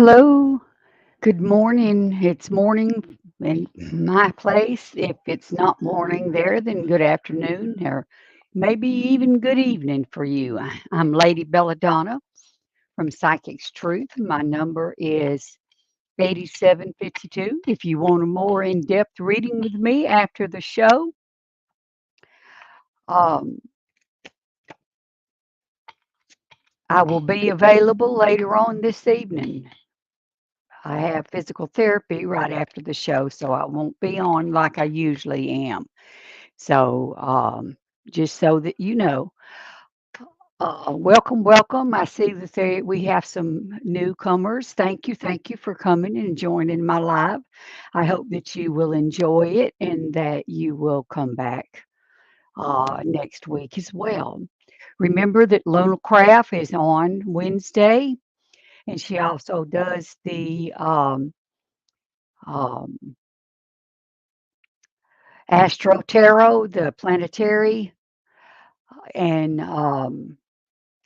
hello. Good morning. It's morning in my place. If it's not morning there, then good afternoon or maybe even good evening for you. I'm Lady Bella Donna from Psychic's Truth. My number is 8752. If you want a more in depth reading with me after the show, um, I will be available later on this evening. I have physical therapy right after the show, so I won't be on like I usually am. So, just so that you know, welcome, welcome. I see that we have some newcomers. Thank you for coming and joining my live. I hope that you will enjoy it and that you will come back next week as well. Remember that Luna Craft is on Wednesday, and she also does the um, Astro Tarot, the planetary, and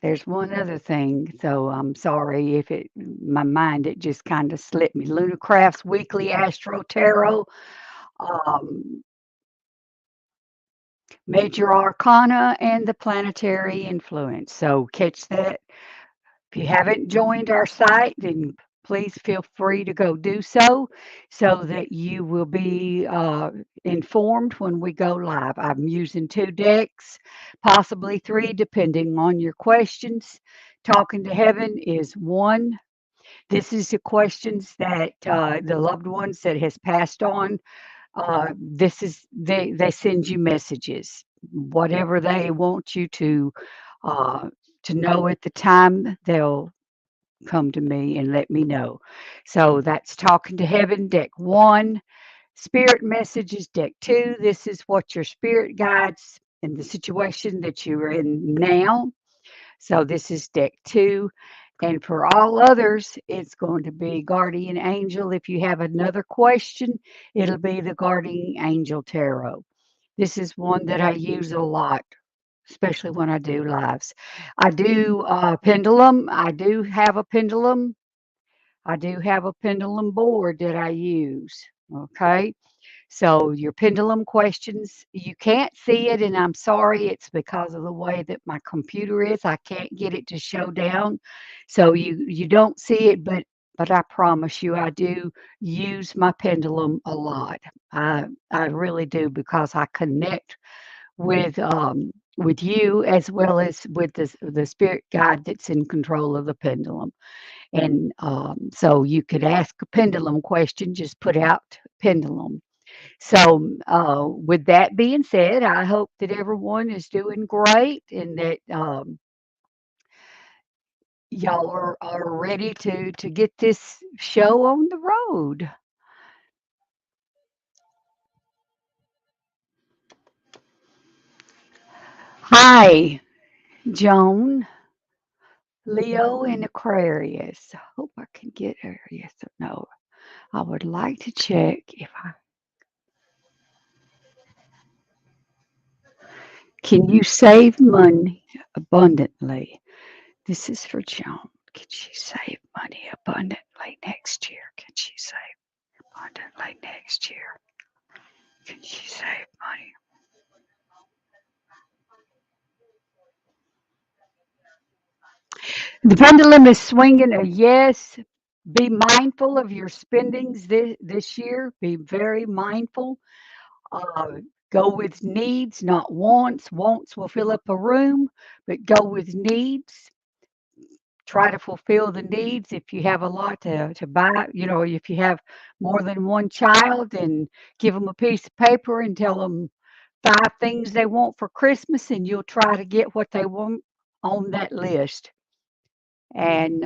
there's one other thing. So I'm sorry if my mind, it just kind of slipped me. Lunacraft's weekly Astro Tarot, um, Major Arcana, and the planetary influence. So catch that. If you haven't joined our site, then please feel free to go do so that you will be informed when we go live. I'm using two decks, possibly three, depending on your questions. Talking to Heaven is one. This is the questions that the loved ones that has passed on. This is they send you messages, whatever they want you uh, to know at the time. They'll come to me and let me know. So that's Talking to Heaven, deck one. Spirit Messages, deck two. This is what your spirit guides in the situation that you're in now. So this is deck two. And for all others, it's going to be Guardian Angel. If you have another question, it'll be the Guardian Angel Tarot. This is one that I use a lot, especially when I do lives. I do pendulum. I do have a pendulum. I do have a pendulum board that I use. Okay. So your pendulum questions, you can't see it, and I'm sorry, it's because of the way that my computer is. I can't get it to show down. So you don't see it, but I promise you I do use my pendulum a lot. I really do because I connect with you as well as with the spirit guide that's in control of the pendulum. And so you could ask a pendulum question, just put out pendulum. So, with that being said, I hope that everyone is doing great and that y'all are ready to get this show on the road. Hi, Joan, Leo, and Aquarius. Hope I can get her. Yes or no. I would like to check if I can. You save money abundantly. This is for Joan. Can she save money abundantly next year? Can she save abundantly next year? Can she save money? The pendulum is swinging a yes. Be mindful of your spendings this year. Be very mindful. Uh, go with needs, not wants. Wants will fill up a room, but go with needs. Try to fulfill the needs. If you have a lot to buy, if you have more than one child, then give them a piece of paper and tell them five things they want for Christmas, and you'll try to get what they want on that list. And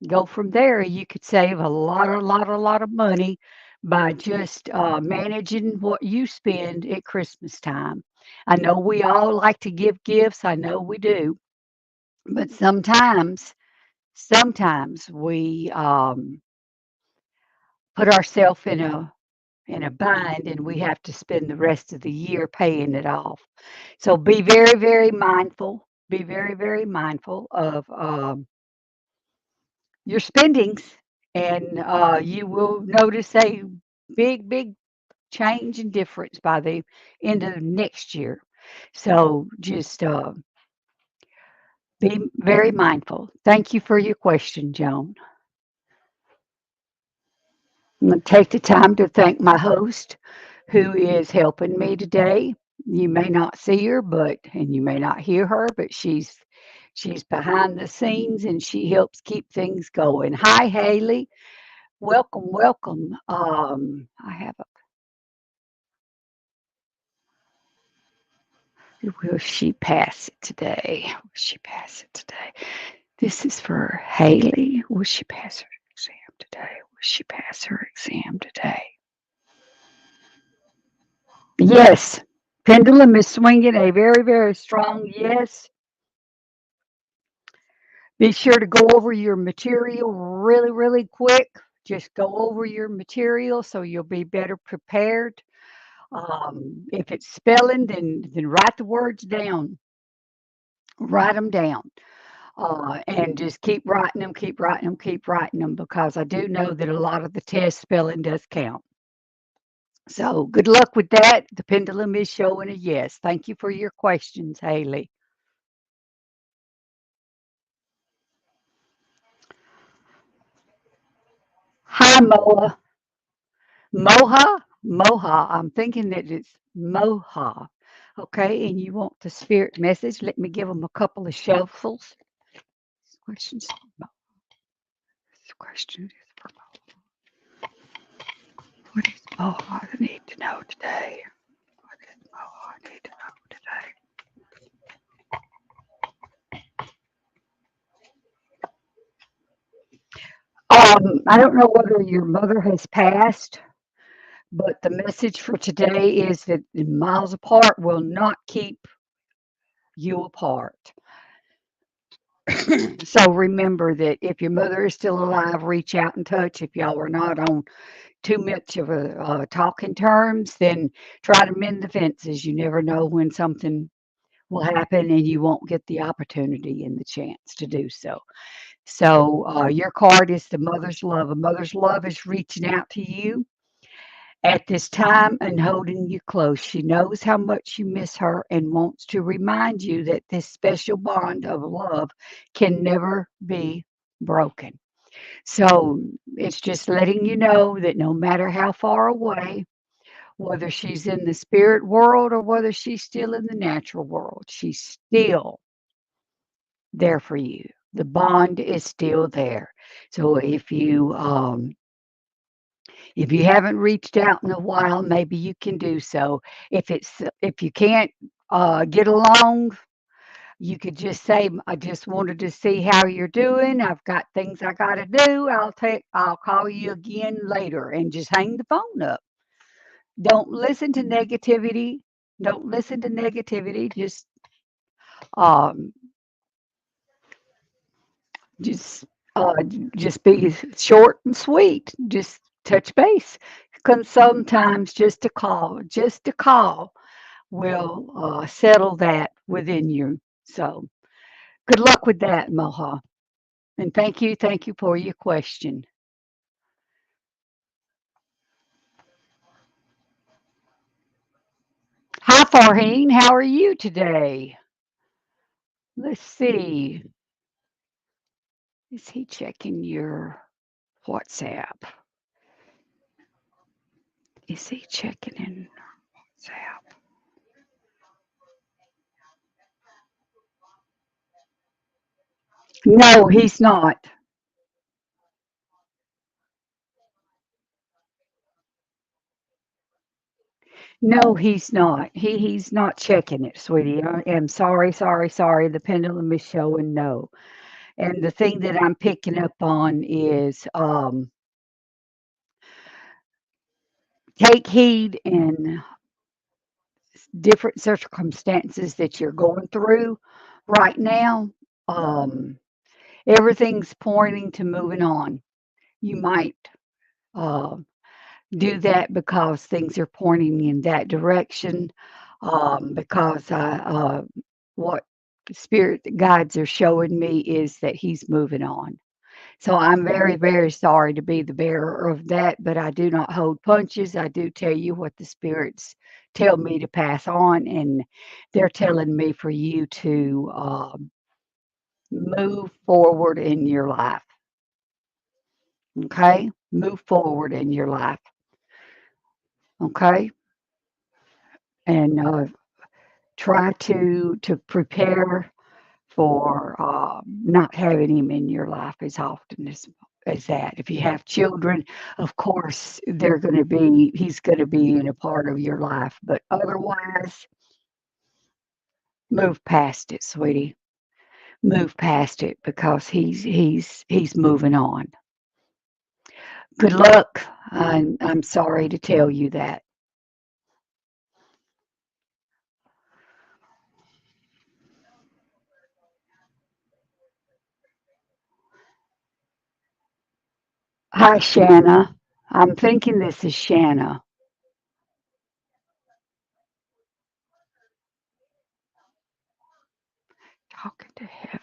go from there. You could save a lot of money by just managing what you spend at Christmas time. I know we all like to give gifts. I know we do, but sometimes we put ourselves in a bind and we have to spend the rest of the year paying it off. So be very, very mindful. Be very, very mindful of your spendings, and you will notice a big change and difference by the end of next year. So just be very mindful. Thank you for your question, Joan. I'm going to take the time to thank my host who is helping me today. You may not see her, but and you may not hear her, but she's behind the scenes and she helps keep things going. Hi, Haley. Welcome, welcome. I have a will she pass it today? Will she pass it today? This is for Haley. Will she pass her exam today? Will she pass her exam today? Yes. Pendulum is swinging a very strong yes. Be sure to go over your material really quick. Just go over your material so you'll be better prepared. If it's spelling, then write the words down. Write them down. And just keep writing them, keep writing them, keep writing them, because I do know that a lot of the test spelling does count. So good luck with that. The pendulum is showing a yes. Thank you for your questions, Haley. Hi, Moa. Moha. I'm thinking that it's Moha. Okay, and you want the spirit message? Let me give them a couple of shuffles. Questions. This question is for what is Moha need to know today? What does Moha need to know today? I don't know whether your mother has passed, but the message for today is that miles apart will not keep you apart. So remember that if your mother is still alive, reach out and touch. If y'all are not on too much of a talking terms, then try to mend the fences. You never know when something will happen and you won't get the opportunity and the chance to do so. So your card is the mother's love. A mother's love is reaching out to you at this time and holding you close. She knows how much you miss her and wants to remind you that this special bond of love can never be broken. So it's just letting you know that no matter how far away, whether she's in the spirit world or whether she's still in the natural world, she's still there for you. The bond is still there. So if you haven't reached out in a while, maybe you can do so. If you can't get along, you could just say, "I just wanted to see how you're doing. I've got things I got to do. I'll call you again later," and just hang the phone up. Don't listen to negativity. Don't listen to negativity. Um, just uh, just be short and sweet. Just touch base. Because sometimes just a call will settle that within you. So good luck with that, Moha. And thank you for your question. Hi, Farheen. How are you today? Let's see. Is he checking your WhatsApp? Is he checking in WhatsApp? No, he's not. No, he's not. He's not checking it, sweetie. I am sorry. The pendulum is showing no. And the thing that I'm picking up on is take heed in different circumstances that you're going through right now. Um, Everything's pointing to moving on. You might uh, do that because things are pointing in that direction. Because what spirit guides are showing me is that he's moving on. So I'm very, very sorry to be the bearer of that, but I do not hold punches. I do tell you what the spirits tell me to pass on, and they're telling me for you to move forward in your life. Okay, move forward in your life. Okay, and try to prepare for not having him in your life as often as that. If you have children, of course, he's going to be in a part of your life, but otherwise, move past it, sweetie. Move past it because he's moving on. Good luck. I'm sorry to tell you that. Hi, Shanna. I'm thinking this is Shanna talking to heaven.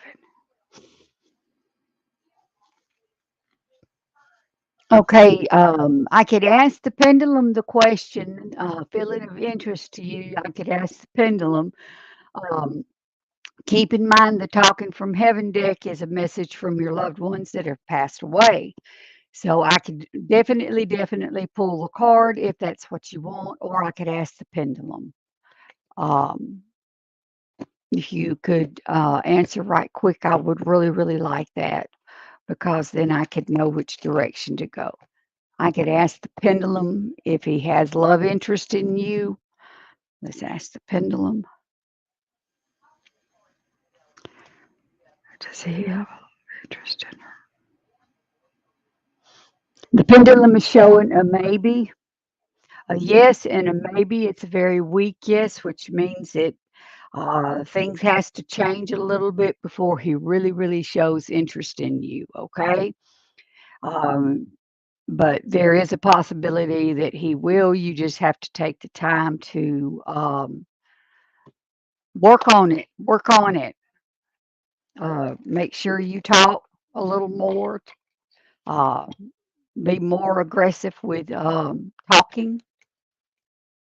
Okay, I could ask the pendulum the question, feeling of interest to you. I could ask the pendulum. Um, Keep in mind the talking from heaven deck is a message from your loved ones that have passed away. So I could definitely pull the card if that's what you want, or I could ask the pendulum. Um, if you could answer right quick, I would really like that because then I could know which direction to go. I could ask the pendulum if he has love interest in you. Let's ask the pendulum. Does he have interest in her? The pendulum is showing a maybe, a yes, and a maybe. It's a very weak yes, which means that things has to change a little bit before he really shows interest in you. Okay, um, but there is a possibility that he will. You just have to take the time to work on it. Work on it. Make sure you talk a little more. Uh, be more aggressive with talking.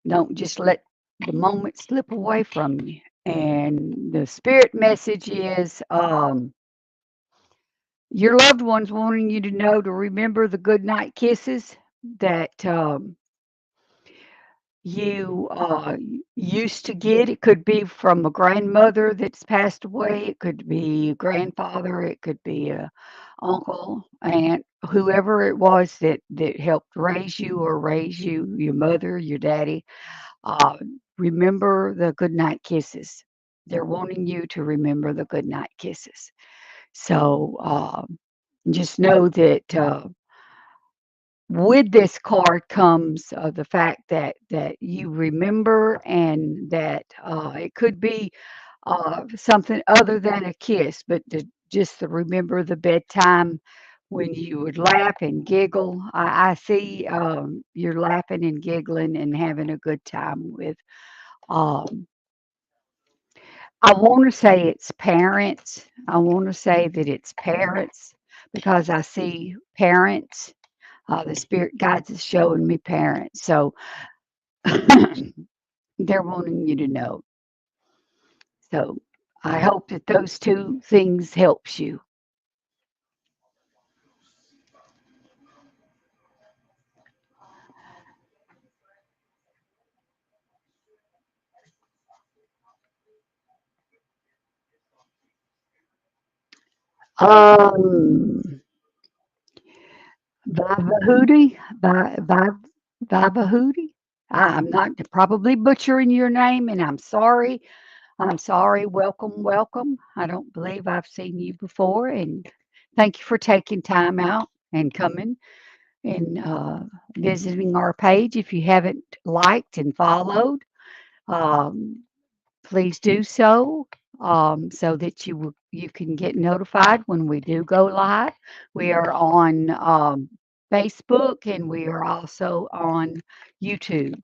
Don't just let the moment slip away from you. And the spirit message is your loved ones wanting you to know to remember the good night kisses that you used to get. It could be from a grandmother that's passed away. It could be a grandfather. It could be a uncle, aunt, whoever it was that helped raise you or raise you, your mother, your daddy. Uh, Remember the good night kisses. They're wanting you to remember the good night kisses. So just know that. With this card comes the fact that you remember and that it could be something other than a kiss, but just to remember the bedtime when you would laugh and giggle. I see you're laughing and giggling and having a good time with. Um, I want to say it's parents. I want to say that it's parents because I see parents. The spirit guides is showing me parents. So they're wanting you to know. So I hope that those two things helps you. Um, Vavahudi, Vavahudi. I'm not probably butchering your name, and I'm sorry. I'm sorry. Welcome, welcome. I don't believe I've seen you before, and thank you for taking time out and coming and visiting our page. If you haven't liked and followed, um, please do so, so that you can get notified when we do go live. We are on Facebook and we are also on YouTube.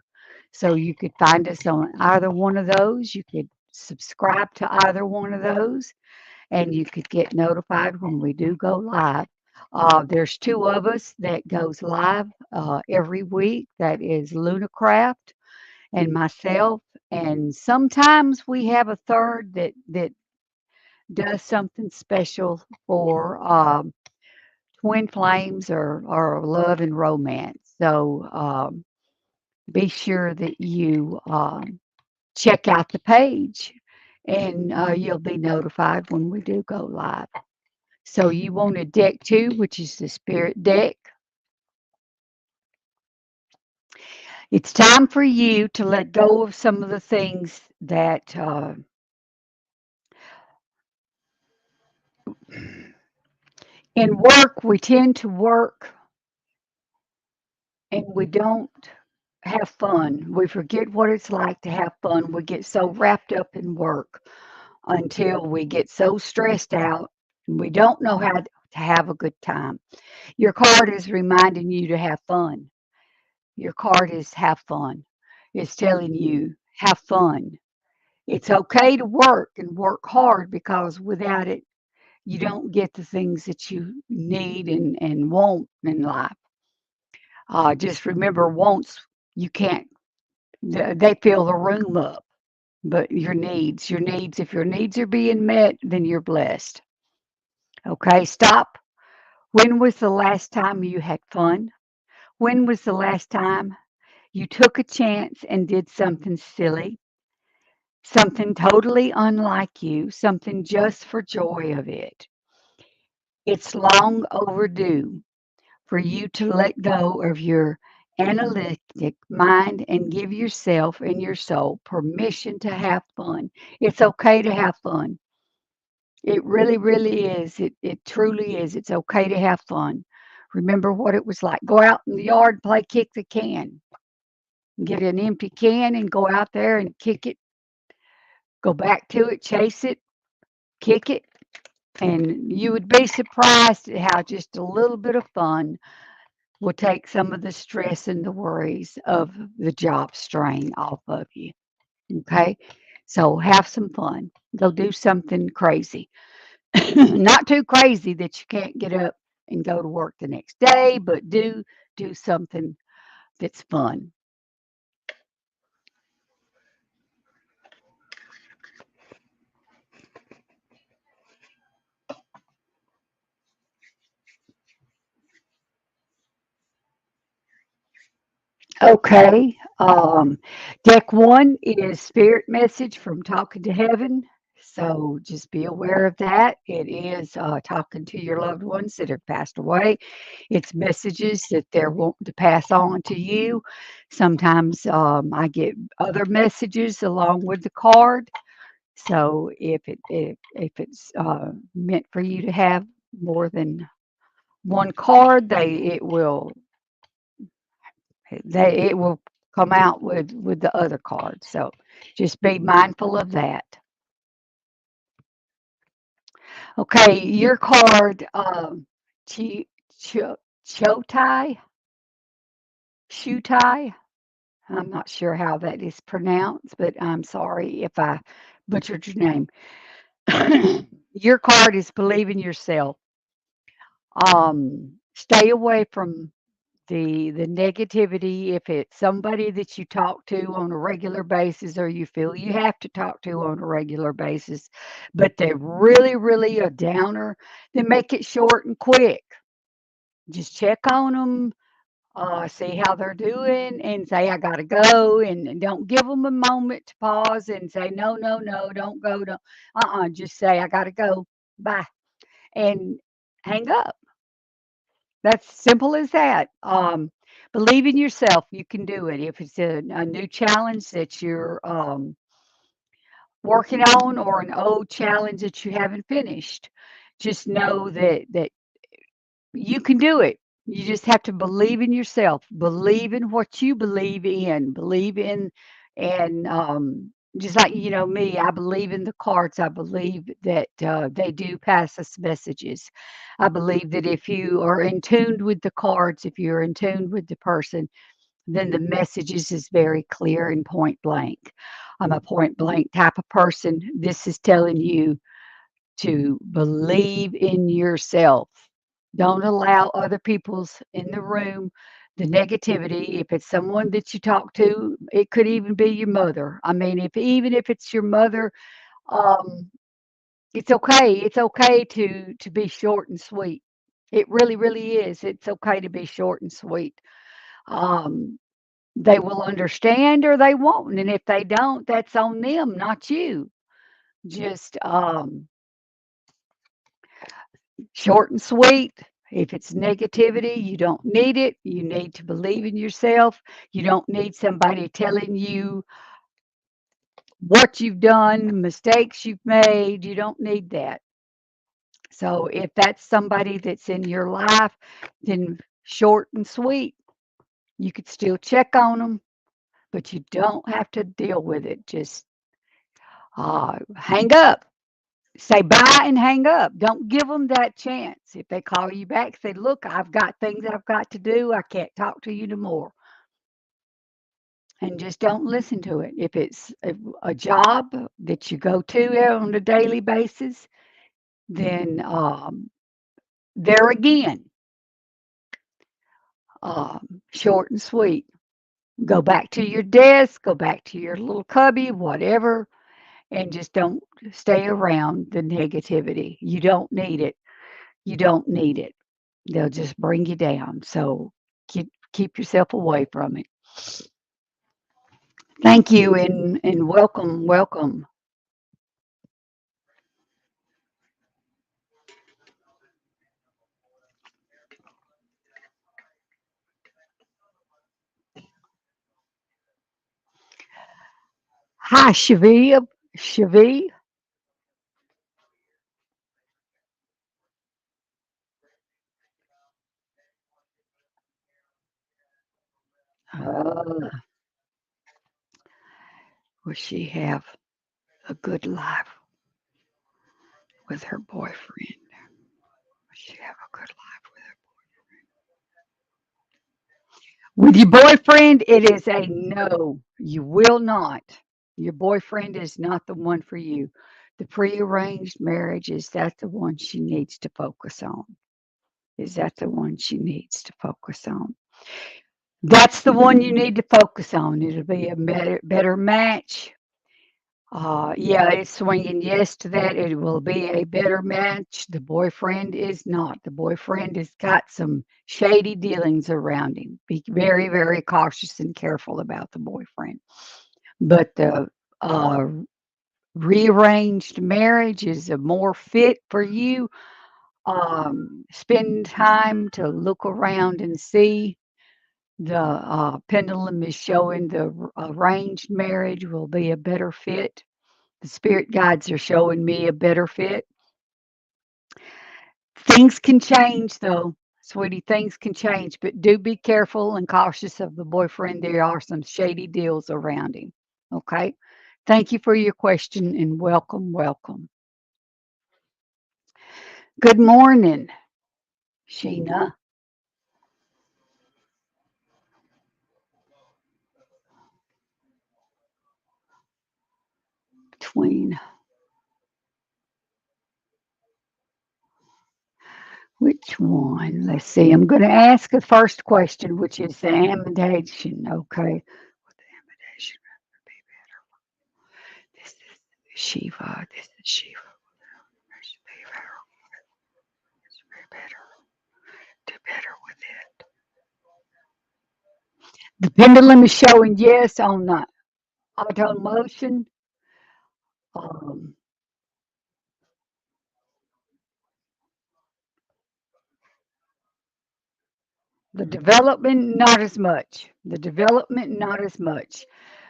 So you could find us on either one of those. You could subscribe to either one of those and you could get notified when we do go live. There's two of us that goes live every week. That is Lunacraft and myself. And sometimes we have a third that does something special for twin flames or love and romance. So be sure that you check out the page and you'll be notified when we do go live. So you want a deck two, which is the spirit deck. It's time for you to let go of some of the things that in work we tend to work and we don't have fun. We forget what it's like to have fun. We get so wrapped up in work until we get so stressed out and we don't know how to have a good time. Your card is reminding you to have fun. Your card is have fun. It's telling you have fun. It's okay to work and work hard because without it, you don't get the things that you need and want in life. Just remember, wants, you can't, they fill the room up, but if your needs are being met, then you're blessed. Okay, stop. When was the last time you had fun? When was the last time you took a chance and did something silly, something totally unlike you, something just for joy of it? It's long overdue for you to let go of your analytic mind and give yourself and your soul permission to have fun. It's okay to have fun. It really, really is. It truly is. It's okay to have fun. Remember what it was like. Go out in the yard, play kick the can. Get an empty can and go out there and kick it. Go back to it, chase it, kick it. And you would be surprised at how just a little bit of fun will take some of the stress and the worries of the job strain off of you. Okay. So have some fun. Go do something crazy. Not too crazy that you can't get up and go to work the next day, but do something that's fun. Okay. Deck one is spirit message from talking to heaven. So just be aware of that. It is talking to your loved ones that have passed away. It's messages that they're wanting to pass on to you. Sometimes I get other messages along with the card. So if it's meant for you to have more than one card, it will come out with the other card. So just be mindful of that. Okay, your card, chi, cho, chotai, shutai. I'm not sure how that is pronounced, but I'm sorry if I butchered your name. Your card is believe in yourself. Stay away from the negativity. If it's somebody that you talk to on a regular basis or you feel you have to talk to on a regular basis, but they're really, really a downer, then make it short and quick. Just check on them, see how they're doing, and say, I got to go. And don't give them a moment to pause and say, no, no, no, don't go. Don't, just say, I got to go. Bye. And hang up. That's simple as that. Believe in yourself. You can do it. If it's a new challenge that you're working on or an old challenge that you haven't finished, just know that you can do it. You just have to believe in yourself. Believe in what you believe in. Believe in, and just like me, I believe in the cards. I believe that they do pass us messages. I believe that if you are in tune with the cards, if you're in tune with the person, then the messages is very clear and point blank. I'm a point blank type of person. This is telling you to believe in yourself. Don't allow other people's in the room the negativity. If it's someone that you talk to, it could even be your mother. I mean, if even if it's your mother, um, it's okay. It's okay to be short and sweet. It really, really is. It's okay to be short and sweet. Um, they will understand or they won't, and if they don't, that's on them, not you. Just short and sweet. If it's negativity, you don't need it. You need to believe in yourself. You don't need somebody telling you what you've done, mistakes you've made. You don't need that. So if that's somebody that's in your life, then short and sweet. You could still check on them, but you don't have to deal with it. Just hang up. Say bye and hang up. Don't give them that chance. If they call you back, say, look, I've got things I've got to do. I can't talk to you no more. And just don't listen to it. If it's a job that you go to on a daily basis, then there again, short and sweet. Go back to your desk, go back to your little cubby, whatever, and just don't stay around the negativity. You don't need it. You don't need it. They'll just bring you down. So keep yourself away from it. Thank you and welcome, welcome. Hi, Shavi. Shavi. Uh, will she have a good life with her boyfriend? Will she have a good life with your boyfriend? It is a no. You will not. Your boyfriend is not the one for you. The prearranged marriage is that the one she needs to focus on? Is that the one she needs to focus on? That's the one you need to focus on. It'll be a better match. Yeah, it's swinging yes to that. It will be a better match. The boyfriend is not. The boyfriend has got some shady dealings around him. Be very, very cautious and careful about the boyfriend. But the uh, rearranged marriage is a more fit for you. Spend time to look around and see. The pendulum is showing the arranged marriage will be a better fit. The spirit guides are showing me a better fit. Things can change though, sweetie. Things can change, but do be careful and cautious of the boyfriend. There are some shady deals around him. Okay. Thank you for your question and welcome, welcome. Good morning, Sheena. Between which one? Let's see. I'm going to ask the first question, which is the amidation. Okay. What the amidation would be better. This is Shiva. This is Shiva. This should be better. This should be better. Do better with it. The pendulum is showing yes on the auto motion. Um, the development, not as much. The development, not as much.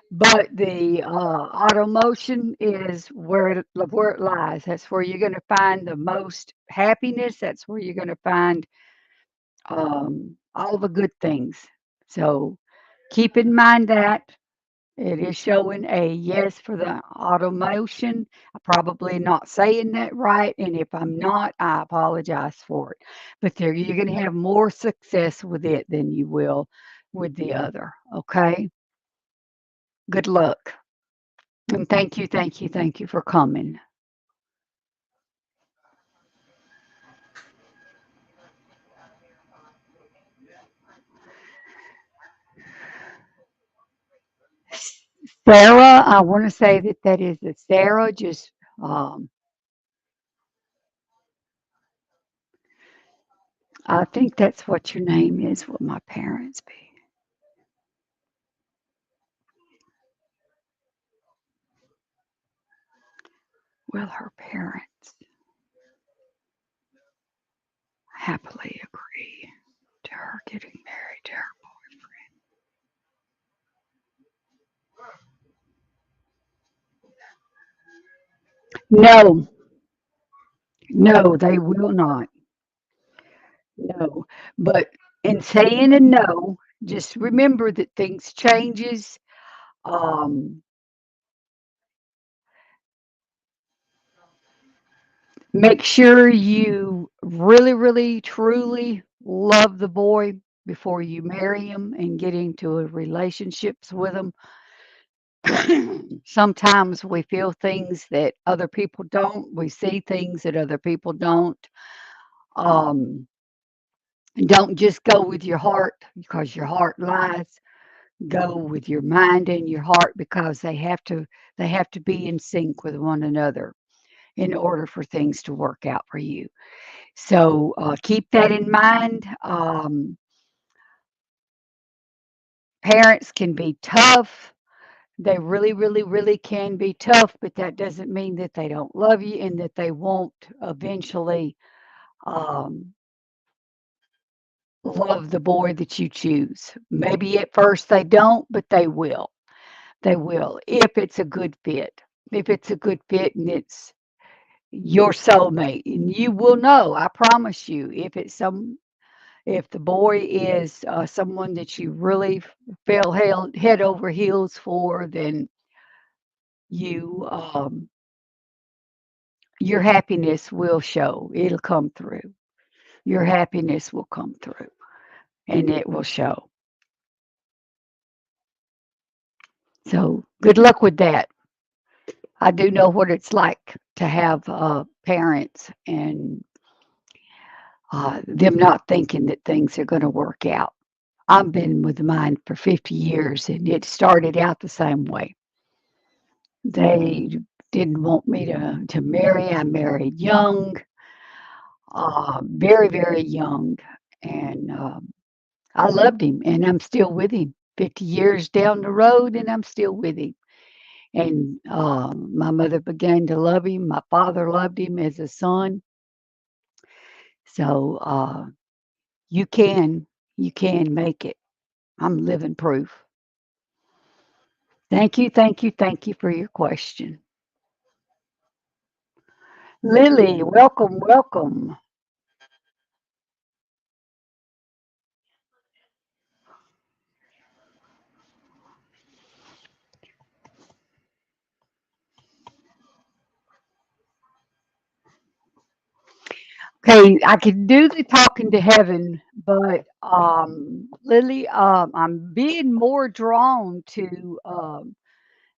But the automotion is where it lies. That's where you're going to find the most happiness. That's where you're going to find all the good things. So keep in mind that it is showing a yes for the automotion. I'm probably not saying that right, and if I'm not, I apologize for it. But there, you're going to have more success with it than you will with the other. Okay. Good luck. And thank you, thank you, thank you for coming. Sarah, I want to say that that is a Sarah. Just, um, I think that's what your name is. What my parents be? Will her parents happily agree to her getting married to her? No, no, they will not. No, but in saying a no, just remember that things changes. Um, Make sure you really, really, truly love the boy before you marry him and get into a relationships with him. Sometimes we feel things that other people don't. We see things that other people don't. Um, don't just go with your heart because your heart lies. Go with your mind and your heart because they have to be in sync with one another in order for things to work out for you. So keep that in mind. Parents can be tough. They really, really, really can be tough, but that doesn't mean that they don't love you and that they won't eventually um, love the boy that you choose. Maybe at first they don't, but they will. They will if it's a good fit. If it's a good fit and it's your soulmate, and you will know. I promise you. If the boy is someone that you really fell head over heels for, then you your happiness will show. It'll come through. Your happiness will come through, and it will show. So good luck with that. I do know what it's like to have parents and them not thinking that things are going to work out. I've been with mine for 50 years, and it started out the same way. They didn't want me to marry. I married young, very, very young, and I loved him, and I'm still with him. 50 years down the road, and I'm still with him. And my mother began to love him. My father loved him as a son. So you can, you can make it. I'm living proof. Thank you, thank you, thank you for your question. Lily, welcome, welcome. Okay, I could do the talking to heaven, but Lily, I'm being more drawn to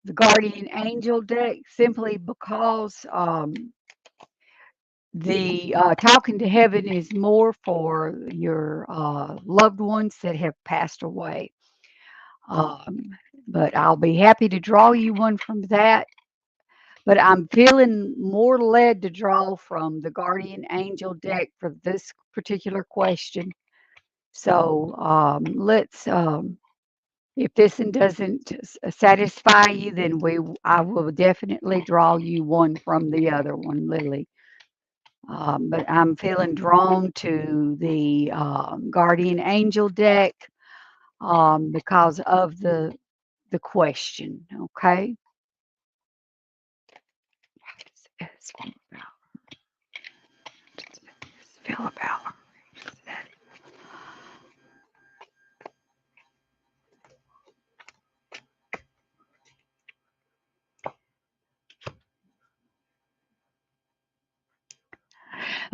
the guardian angel deck simply because the talking to heaven is more for your loved ones that have passed away. Um, but I'll be happy to draw you one from that. But I'm feeling more led to draw from the guardian angel deck for this particular question. So let's. If this one doesn't satisfy you, then I will definitely draw you one from the other one, Lily. But I'm feeling drawn to the guardian angel deck because of the question. Okay. How does this feel about?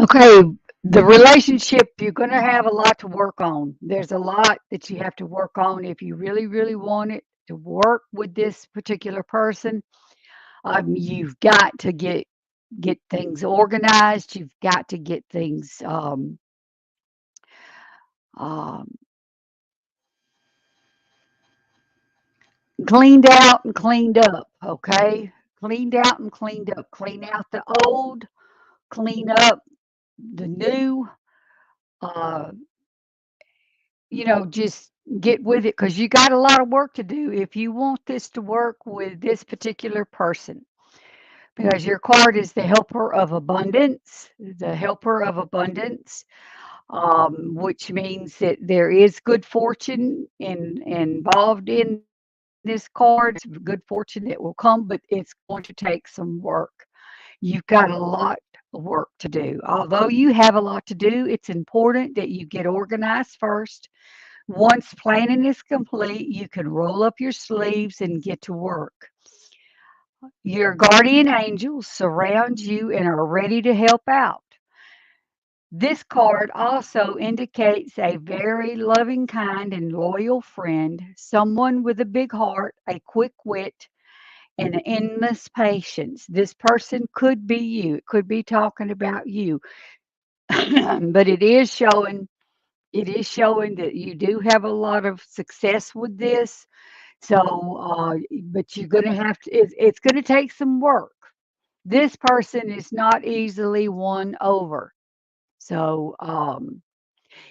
Okay, the relationship, you're going to have a lot to work on. There's a lot that you have to work on if you really, really want it to work with this particular person. You've got to get things organized. You've got to get things um, cleaned out and cleaned up, okay? Cleaned out and cleaned up. Clean out the old, clean up the new. Uh, just get with it because you got a lot of work to do if you want this to work with this particular person. Because your card is the helper of abundance, the helper of abundance, which means that there is good fortune involved in this card. It's good fortune that will come, but it's going to take some work. You've got a lot of work to do. Although you have a lot to do, it's important that you get organized first. Once planning is complete, you can roll up your sleeves and get to work. Your guardian angels surround you and are ready to help out. This card also indicates a very loving, kind, and loyal friend, someone with a big heart, a quick wit, and endless patience. This person could be you. It could be talking about you, but it is showing that you do have a lot of success with this. So, but you're going to have to. It's going to take some work. This person is not easily won over. So,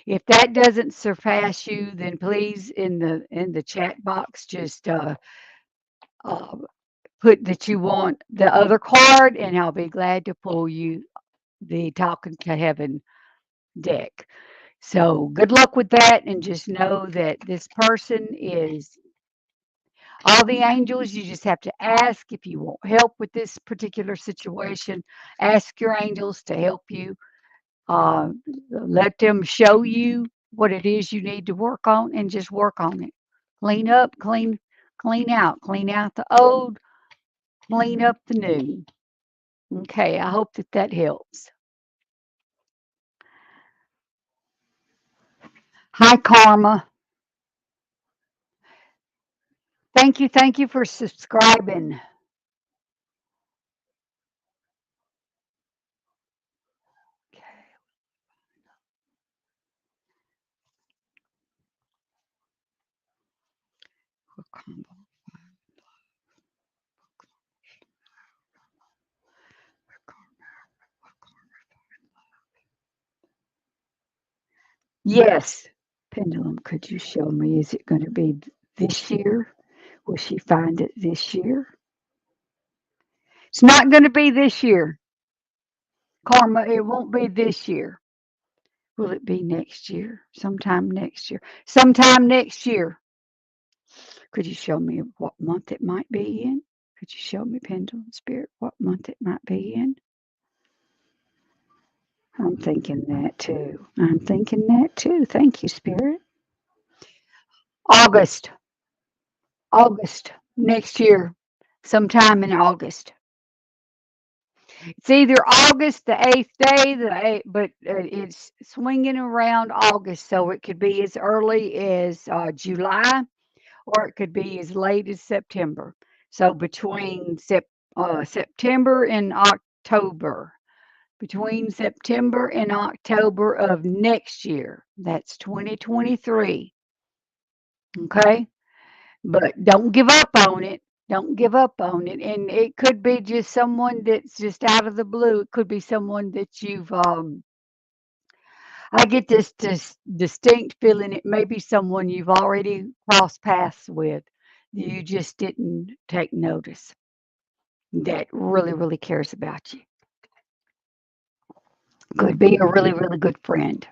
if that doesn't surpass you, then please in the chat box just uh, put that you want the other card, and I'll be glad to pull you the Talking to Heaven deck. So good luck with that, and just know that this person is all the angels. You just have to ask if you want help with this particular situation. Ask your angels to help you. Uh, Let them show you what it is you need to work on, and just work on it. Clean up, clean out the old, clean up the new. Okay, I hope that that helps. Hi, Karma. Thank you for subscribing. Yes, Pendulum, could you show me? Is it going to be this year? Will she find it this year? It's not going to be this year. Karma, it won't be this year. Will it be next year? Sometime next year. Sometime next year. Could you show me what month it might be in? Could you show me, Pendulum Spirit, what month it might be in? I'm thinking that too. I'm thinking that too. Thank you, Spirit. August. August. Next year. Sometime in August. It's either August the 8th day, but it's swinging around August, so it could be as early as July, or it could be as late as September. So between September and October, between September and October of next year, that's 2023. Okay, but don't give up on it. Don't give up on it. And it could be just someone that's just out of the blue. It could be someone that I get this distinct feeling it may be someone you've already crossed paths with. You just didn't take notice, that really, really cares about you. Could be a really, really good friend.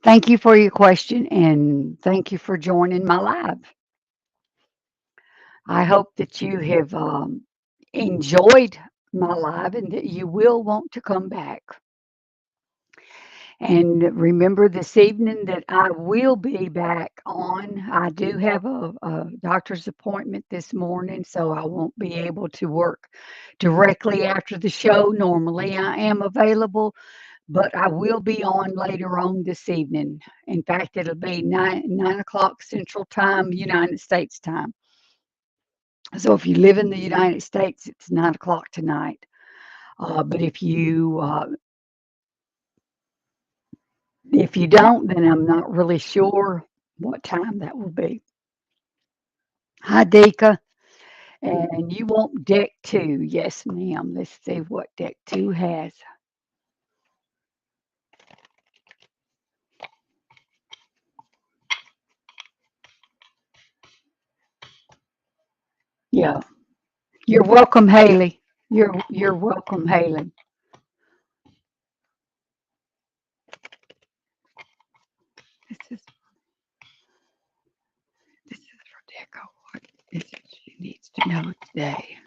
Thank you for your question, and thank you for joining my live. I hope that you have enjoyed my live and that you will want to come back. And remember this evening that I will be back on. I do have a doctor's appointment this morning, so I won't be able to work directly after the show. Normally, I am available, but I will be on later on this evening. In fact, it'll be 9 o'clock Central Time, United States time. So if you live in the United States, it's 9 o'clock tonight. But if you If you don't, then I'm not really sure what time that will be. Hi, Dika. And you want deck two. Yes, ma'am. Let's see what deck two has. Yeah. You're welcome, Haley. You're welcome, Haley. This is this is for Deco. What is it she needs to know today?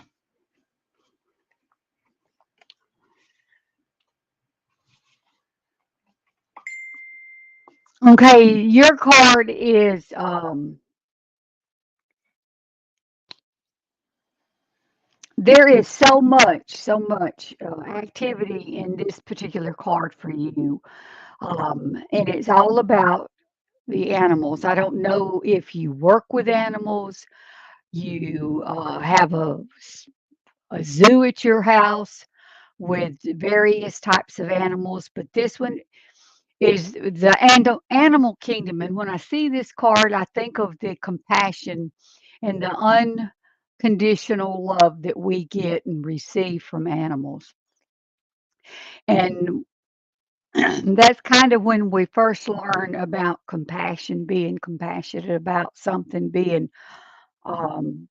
Okay, your card is there is so much activity in this particular card for you. And it's all about the animals. I don't know if you work with animals, you have a zoo at your house with various types of animals, but this one is the animal kingdom. And when I see this card, I think of the compassion and the unconditional love that we get and receive from animals. And that's kind of when we first learn about compassion, being compassionate about something, being um,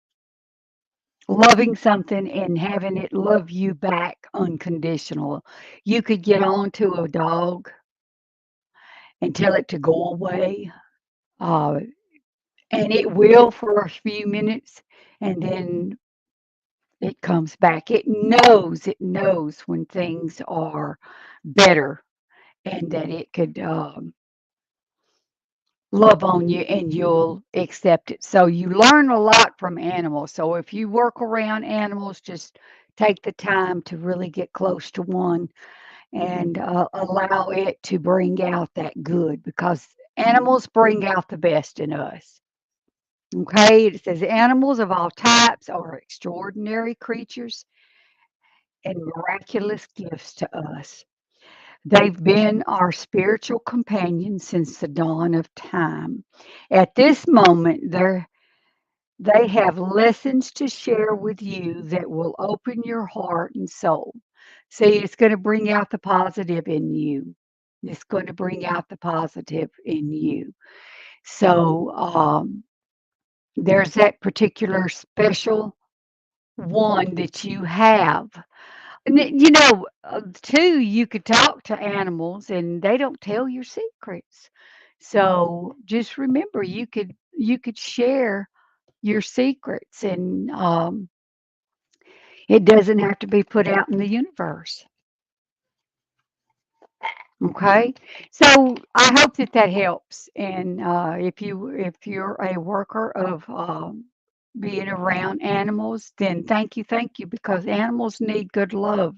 loving something and having it love you back unconditional. You could get on to a dog and tell it to go away, uh, and it will for a few minutes, and then it comes back. It knows when things are better and that it could love on you and you'll accept it. So you learn a lot from animals. So if you work around animals, just take the time to really get close to one and allow it to bring out that good because animals bring out the best in us. Okay, it says animals of all types are extraordinary creatures and miraculous gifts to us. They've been our spiritual companions since the dawn of time. At this moment, they have lessons to share with you that will open your heart and soul. See, it's going to bring out the positive in you. It's going to bring out the positive in you. So there's that particular special one that you have. And too, you could talk to animals and they don't tell your secrets. So just remember, you could share your secrets, and it doesn't have to be put out in the universe. Okay, so I hope that that helps. And if you're a worker of being around animals, then thank you, because animals need good love.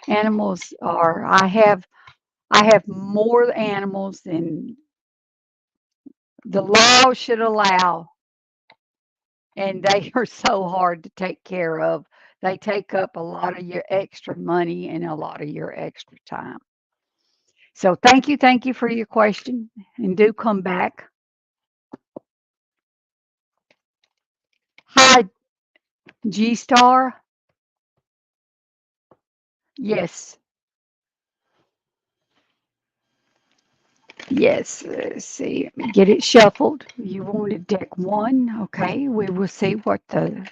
Animals are. I have more animals than the law should allow, and they are so hard to take care of. They take up a lot of your extra money and a lot of your extra time. So thank you for your question, and do come back. Hi, G Star. Yes, yes. Let's see. Let me get it shuffled. You wanted deck one. Okay, we will see what the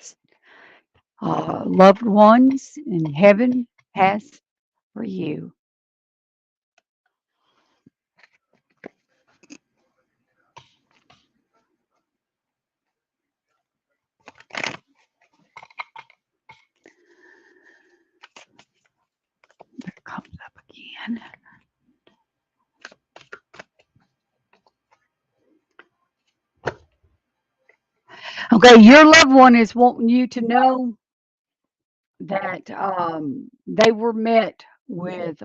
loved ones in heaven has for you. It comes up again. Okay, your loved one is wanting you to know that they were met with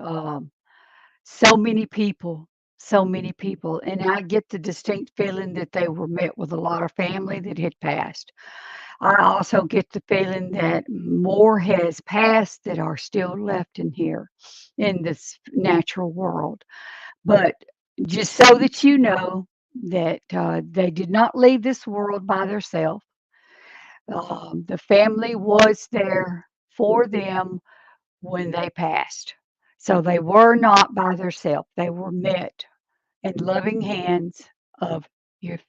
so many people, and I get the distinct feeling that they were met with a lot of family that had passed. I also get the feeling that more has passed that are still left in here in this natural world. But just so that you know that they did not leave this world by themselves. The family was there for them when they passed. So they were not by themselves. They were met in loving hands of your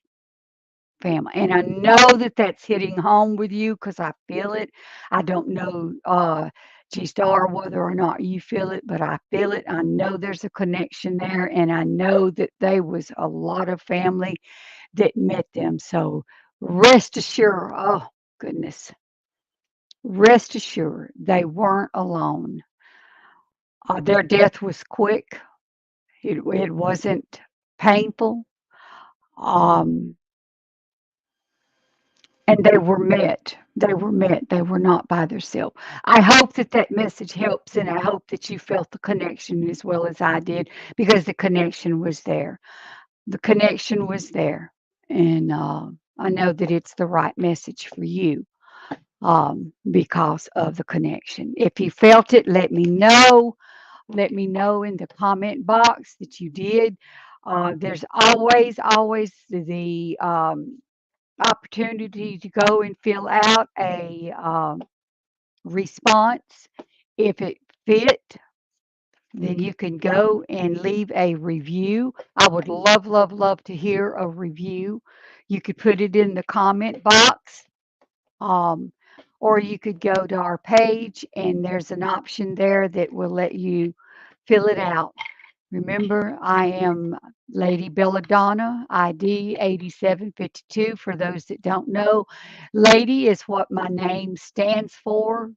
family. And I know that that's hitting home with you because I feel it. I don't know, G-Star, whether or not you feel it, but I feel it. I know there's a connection there, and I know that there was a lot of family that met them. So rest assured, oh goodness, rest assured, they weren't alone. Their death was quick. It wasn't painful. Um, and they were met. They were met. They were not by themselves. I hope that that message helps, and I hope that you felt the connection as well as I did because the connection was there. The connection was there, and I know that it's the right message for you because of the connection. If you felt it, let me know. Let me know in the comment box that you did. There's always the opportunity to go and fill out a response. If it fit, then you can go and leave a review. I would love to hear a review. You could put it in the comment box, um, or you could go to our page and there's an option there that will let you fill it out. Remember, I am Lady Bella Donna, ID 8752. For those that don't know, Lady is what my name stands for,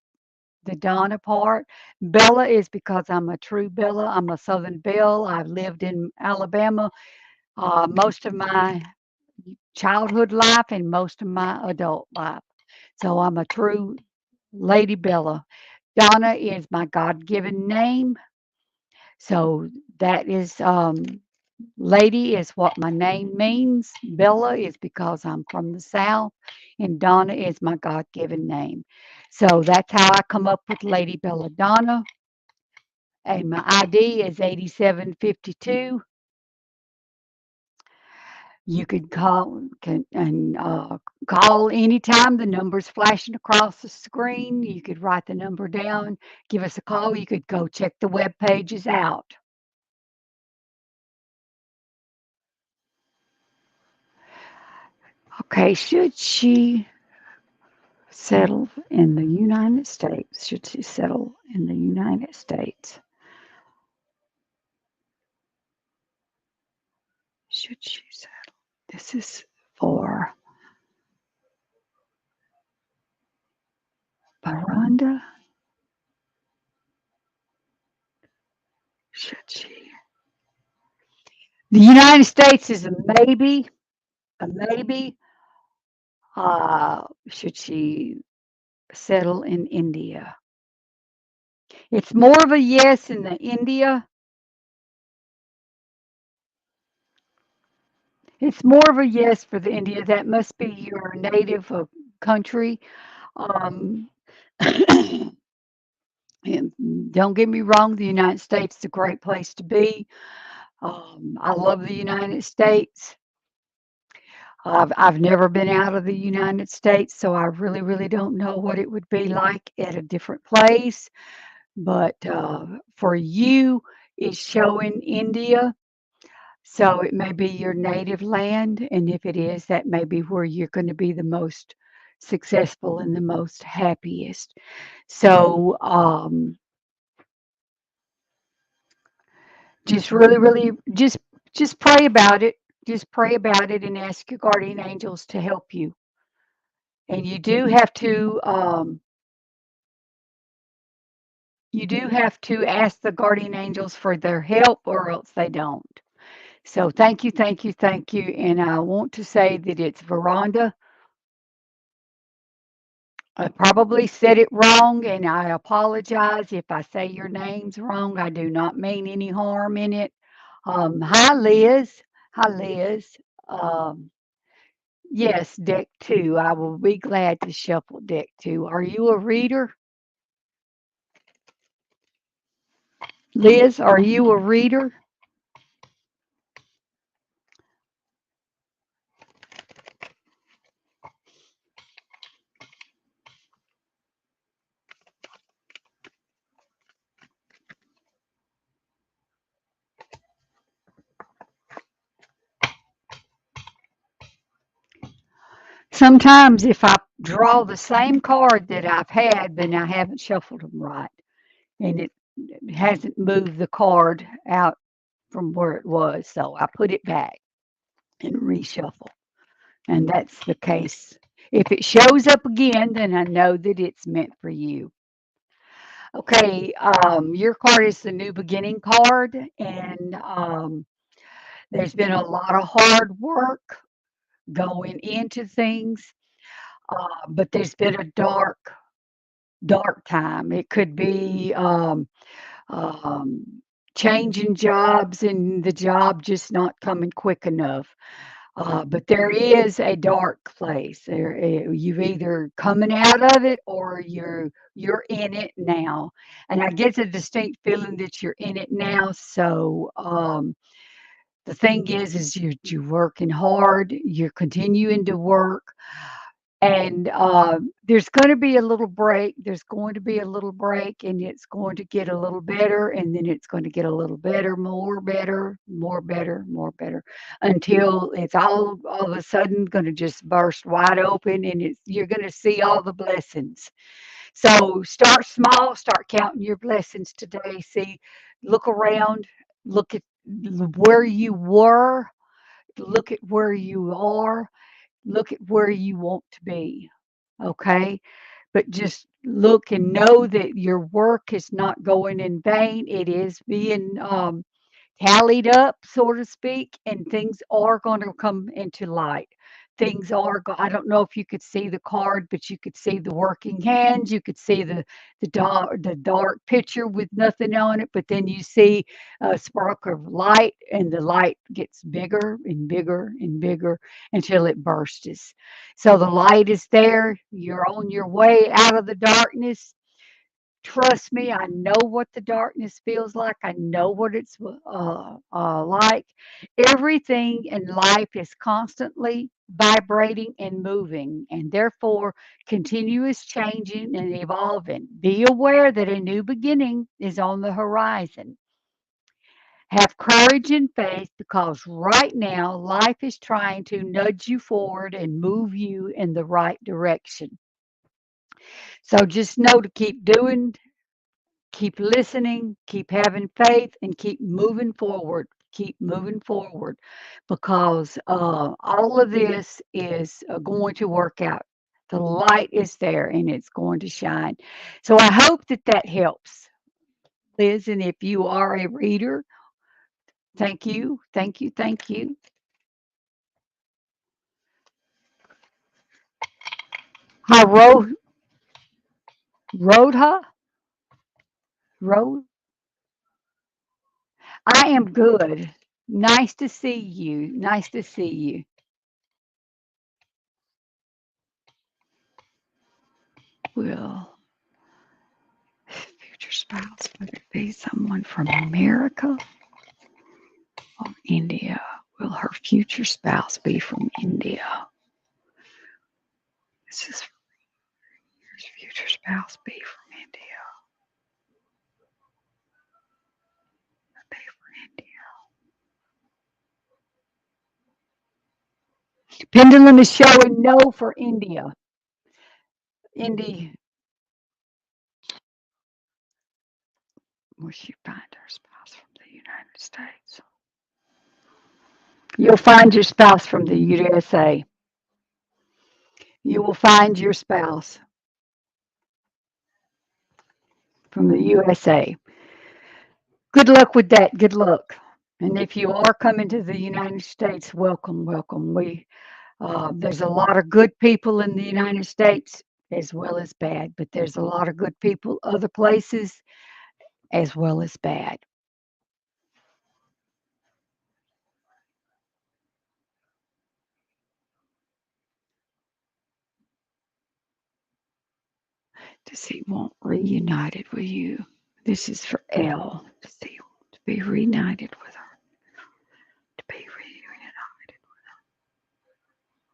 the Donna part. Bella is because I'm a true Bella. I'm a Southern Belle. I've lived in Alabama most of my childhood life and most of my adult life. So I'm a true Lady Bella. Donna is my God given name. So that is Lady is what my name means. Bella is because I'm from the South, and Donna is my God given name. So that's how I come up with Lady Bella Donna. And my ID is 8752. You could call anytime. The number's flashing across the screen. You could write the number down, give us a call. You could go check the web pages out. Okay, should she settle in the United States? Should she settle in the United States? Should she settle? This is for Miranda. Should she? The United States is a maybe, a maybe. Should she settle in India? It's more of a yes in the India. It's more of a yes for the India. That must be your native country. Um, And don't get me wrong, the United States is a great place to be. I love the United States. I've never been out of the United States, so I really don't know what it would be like at a different place. But for you, it's showing India, so it may be your native land, and if it is, that may be where you're going to be the most successful and the most happiest. So just really just pray about it. Just pray about it and ask your guardian angels to help you. And you do have to ask the guardian angels for their help or else they don't. So thank you. And I want to say that it's Veranda. I probably said it wrong and I apologize if I say your name's wrong. I do not mean any harm in it. Hi Liz. Hi Liz. Um, Yes, deck two. I will be glad to shuffle deck two. Are you a reader? Liz, are you a reader? Sometimes if I draw the same card that I've had, then I haven't shuffled them right, and it hasn't moved the card out from where it was, so I put it back and reshuffle, and that's the case. If it shows up again, then I know that it's meant for you. Okay, your card is the new beginning card, and there's been a lot of hard work going into things, but there's been a dark time. It could be um, changing jobs and the job just not coming quick enough. But there is a dark place. You've either coming out of it or you're in it now. And I get the distinct feeling that you're in it now. So the thing is you're working hard. You're continuing to work. And there's going to be a little break. There's going to be a little break, and it's going to get a little better, and then it's going to get a little better, more better, more better, more better, until it's all of a sudden going to just burst wide open, and you're going to see all the blessings. So start small. Start counting your blessings today. See, look around. Look at where you were. Look at where you are. Look at where you want to be, okay? But just look and know that your work is not going in vain. It is being tallied up, so to speak, and things are going to come into light. Things are, I don't know if you could see the card, but you could see the working hands. You could see the dark picture with nothing on it, but then you see a spark of light, and the light gets bigger and bigger and bigger until it bursts. So the light is there. You're on your way out of the darkness. Trust me, I know what the darkness feels like. I know what it's like. Everything in life is constantly vibrating and moving, and therefore continuous changing and evolving. Be aware that a new beginning is on the horizon. Have courage and faith because right now life is trying to nudge you forward and move you in the right direction. So just know to keep doing, keep listening, keep having faith, and keep moving forward. Keep moving forward because all of this is going to work out. The light is there and it's going to shine. So I hope that that helps, Liz. And if you are a reader, thank you, thank you, thank you. Hi, Rodha, Rod. I am good. Nice to see you. Nice to see you. Will future spouse, whether it be someone from America or India, will her future spouse be from India? This is future spouse be from India. Be from India. Pendulum is showing no for India. India, will she find her spouse from the United States? You'll find your spouse from the USA. You will find your spouse from the USA. Good luck with that. Good luck. And if you are coming to the United States, welcome, welcome. There's a lot of good people in the United States as well as bad, but there's a lot of good people other places as well as bad. Does he want reunited with you? This is for L. Does he want to be reunited with her? To be reunited.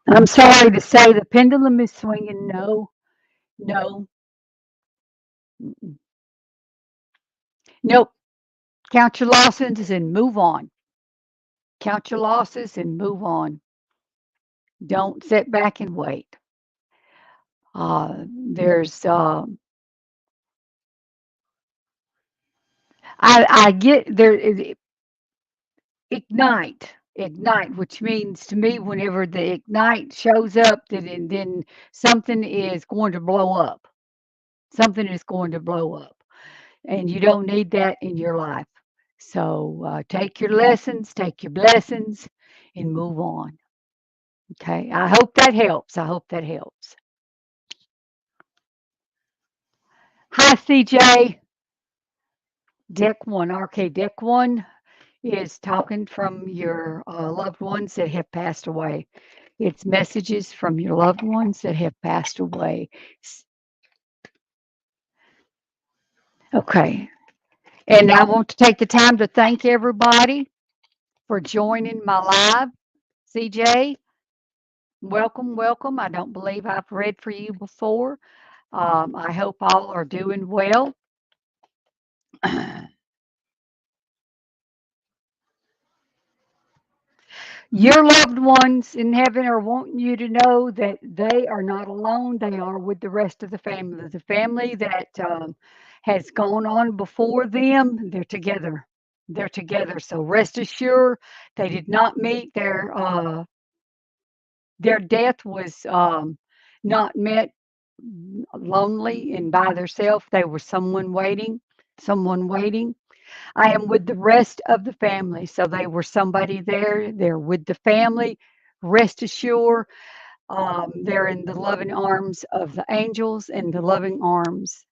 I'm sorry to say the pendulum is swinging. No, no, mm-mm. Nope. Count your losses and move on. Count your losses and move on. Don't sit back and wait. There's I get there ignite, which means to me whenever the ignite shows up, then something is going to blow up. Something is going to blow up, and you don't need that in your life. So take your lessons, take your blessings, and move on. Okay. I hope that helps. I hope that helps. Hi, CJ. Deck one, RK Deck one is talking from your loved ones that have passed away. It's messages from your loved ones that have passed away. Okay. And I want to take the time to thank everybody for joining my live. CJ, welcome, welcome. I don't believe I've read for you before. I hope all are doing well. Your loved ones in heaven are wanting you to know that they are not alone. They are with the rest of the family. The family that has gone on before them, they're together. They're together. So rest assured, they did not meet their death was not met lonely and by themselves. They were someone waiting, someone waiting. I am with the rest of the family. So they were somebody there. They're with the family. Rest assured, they're in the loving arms of the angels and the loving arms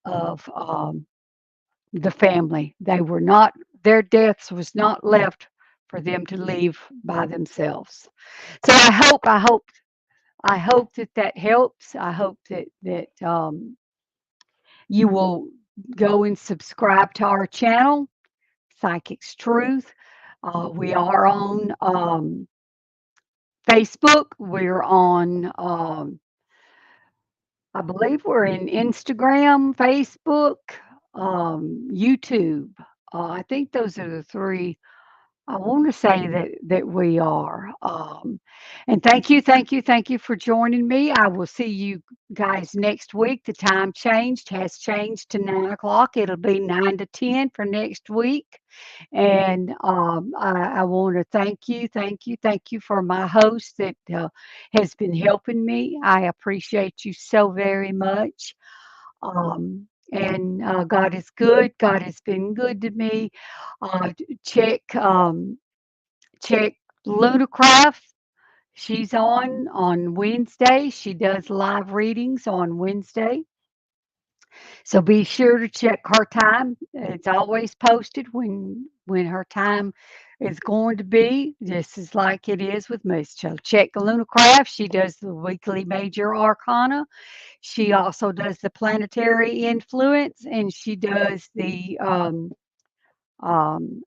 of the family. They were not, their deaths was not left for them to leave by themselves. So I hope that that helps. I hope that you will go and subscribe to our channel, Psychic's Truth. We are on Facebook. We're on, I believe we're in Instagram, Facebook, YouTube. I think those are the three I want to say that we are. And thank you for joining me. I will see you guys next week. The time has changed to 9 o'clock. It'll be 9 to 10 for next week. And I want to thank you for my host that has been helping me. I appreciate you so very much. And God is good. God has been good to me. Check check Ludacraft. She's on Wednesday. She does live readings on Wednesday. So be sure to check her time. It's always posted when her time is going to be. This is like it is with me. So check Lunacraft. She does the weekly major arcana. She also does the planetary influence, and she does the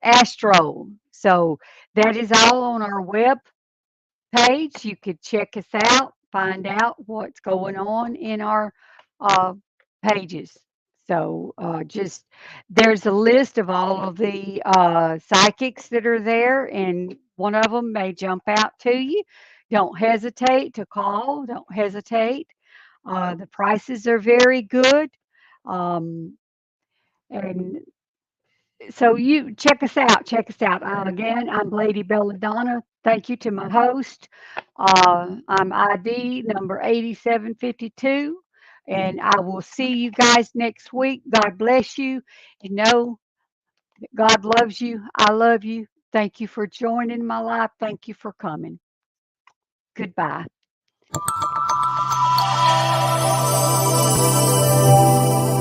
astro. So that is all on our web page. You could check us out, find out what's going on in our uh, pages. So just there's a list of all of the psychics that are there, and one of them may jump out to you. Don't hesitate to call. Don't hesitate. The prices are very good. Um, and so you check us out. Check us out. Again, I'm Lady Bella Donna. Thank you to my host. I'm ID number 8752. And I will see you guys next week. God bless you. And know that God loves you. I love you. Thank you for joining my life. Thank you for coming. Goodbye.